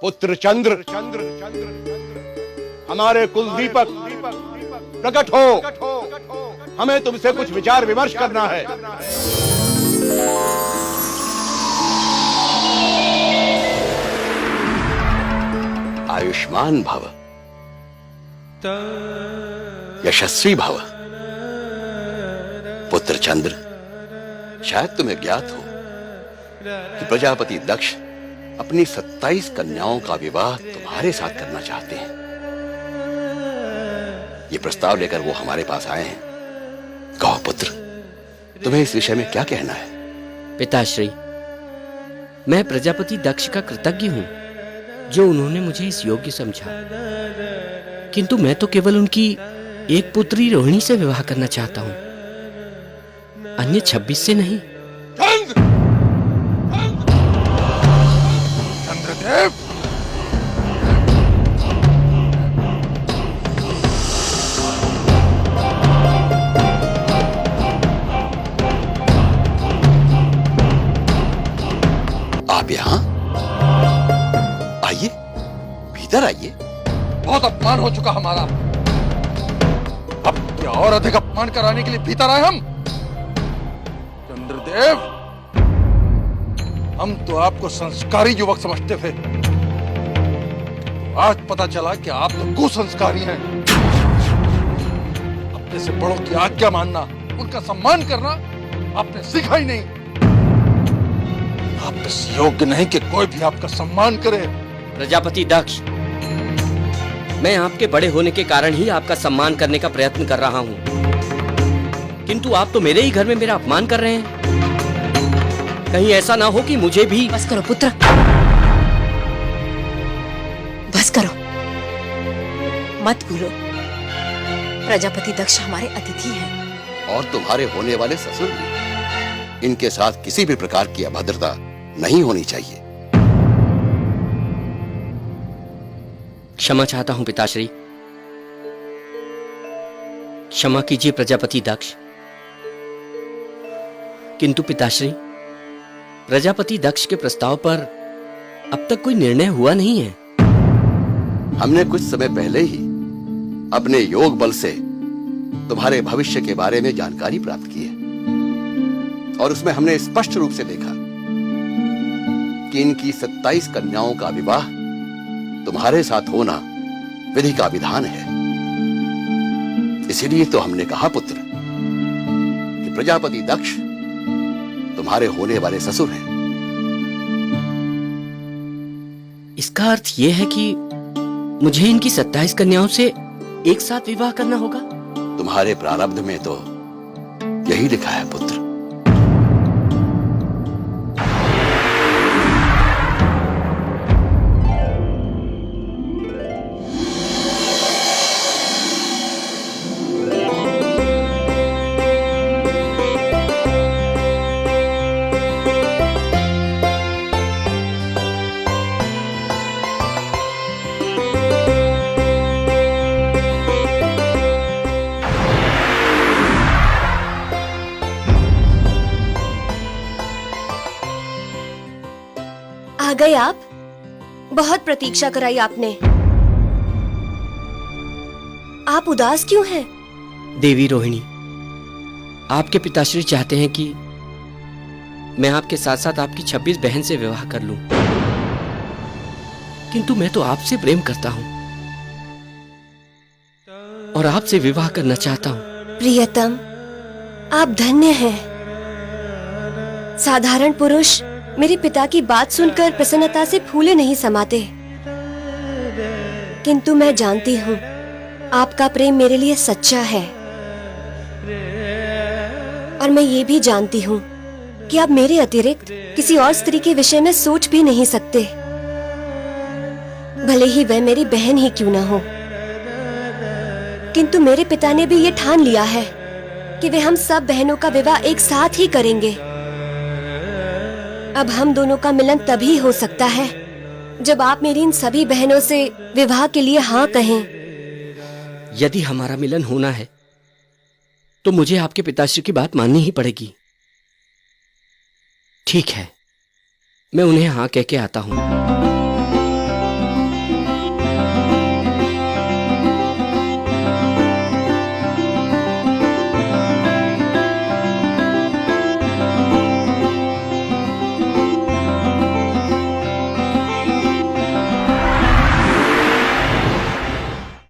पुत्र चंद्र, हमारे कुल दीपक प्रकट हो, हमें तुमसे कुछ विचार विमर्श करना है। आयुष्मान भव, यशस्वी भव। पुत्र चंद्र, शायद तुम्हें ज्ञात हो कि प्रजापति दक्ष अपनी 27 कन्याओं का विवाह तुम्हारे साथ करना चाहते हैं। ये प्रस्ताव लेकर वो हमारे पास आए हैं। कहो पुत्र, तुम्हें इस विषय में क्या कहना है? पिताश्री, मैं प्रजापति दक्ष का कृतज्ञ हूं जो उन्होंने मुझे इस योग्य समझा, किंतु मैं तो केवल उनकी एक पुत्री रोहिणी से विवाह करना चाहता हूं, अन्य 26 से नहीं। चंद्रदेव, आप यहाँ आइए, भीतर आइए। बहुत अपमान हो चुका हमारा। अब क्या और अधिक अपमान कराने के लिए भीतर आए हम? चंद्रदेव, हम तो आपको संस्कारी युवक समझते थे, आज पता चला कि आप तो कुसंस्कारी हैं। अपने से बड़ों की आज्ञा मानना, उनका सम्मान करना आपने सीखा ही नहीं। आप इस योग्य नहीं कि कोई भी आपका सम्मान करे। प्रजापति दक्ष, मैं आपके बड़े होने के कारण ही आपका सम्मान करने का प्रयत्न कर रहा हूं, किंतु आप तो मेरे ही घर में मेरा अपमान कर रहे हैं। कहीं ऐसा ना हो कि मुझे भी। बस करो पुत्र, बस करो, मत भूलो प्रजापति दक्ष हमारे अतिथि हैं। और तुम्हारे होने वाले ससुर भी। इनके साथ किसी भी प्रकार की अभद्रता नहीं होनी चाहिए। क्षमा चाहता हूं पिताश्री, क्षमा कीजिए प्रजापति दक्ष। किंतु पिताश्री, प्रजापति दक्ष के प्रस्ताव पर अब तक कोई निर्णय हुआ नहीं है। हमने कुछ समय पहले ही अपने योग बल से तुम्हारे भविष्य के बारे में जानकारी प्राप्त की है, और उसमें हमने स्पष्ट रूप से देखा कि इनकी 27 कन्याओं का विवाह तुम्हारे साथ होना विधि का विधान है। इसीलिए तो हमने कहा पुत्र कि प्रजापति दक्ष तुम्हारे होने वाले ससुर हैं। इसका अर्थ यह है कि मुझे इनकी 27 कन्याओं से एक साथ विवाह करना होगा? तुम्हारे प्रारब्ध में तो यही लिखा है पुत्र। आ गए आप? बहुत प्रतीक्षा कराई आपने। आप उदास क्यों हैं? देवी रोहिणी, आपके पिताश्री चाहते हैं कि मैं आपके साथ साथ आपकी 26 बहन से विवाह कर लूं, किंतु मैं तो आपसे प्रेम करता हूं और आपसे विवाह करना चाहता हूं। प्रियतम, आप धन्य हैं। साधारण पुरुष मेरे पिता की बात सुनकर प्रसन्नता से फूले नहीं समाते, किंतु मैं जानती हूँ आपका प्रेम मेरे लिए सच्चा है, और मैं ये भी जानती हूँ कि आप मेरे अतिरिक्त किसी और स्त्री के विषय में सोच भी नहीं सकते, भले ही वह मेरी बहन ही क्यों न हो। किंतु मेरे पिता ने भी ये ठान लिया है कि वे हम सब बहनों का विवाह एक साथ ही करेंगे। अब हम दोनों का मिलन तभी हो सकता है जब आप मेरी इन सभी बहनों से विवाह के लिए हाँ कहें। यदि हमारा मिलन होना है तो मुझे आपके पिताश्री की बात माननी ही पड़ेगी। ठीक है, मैं उन्हें हाँ कह के आता हूं।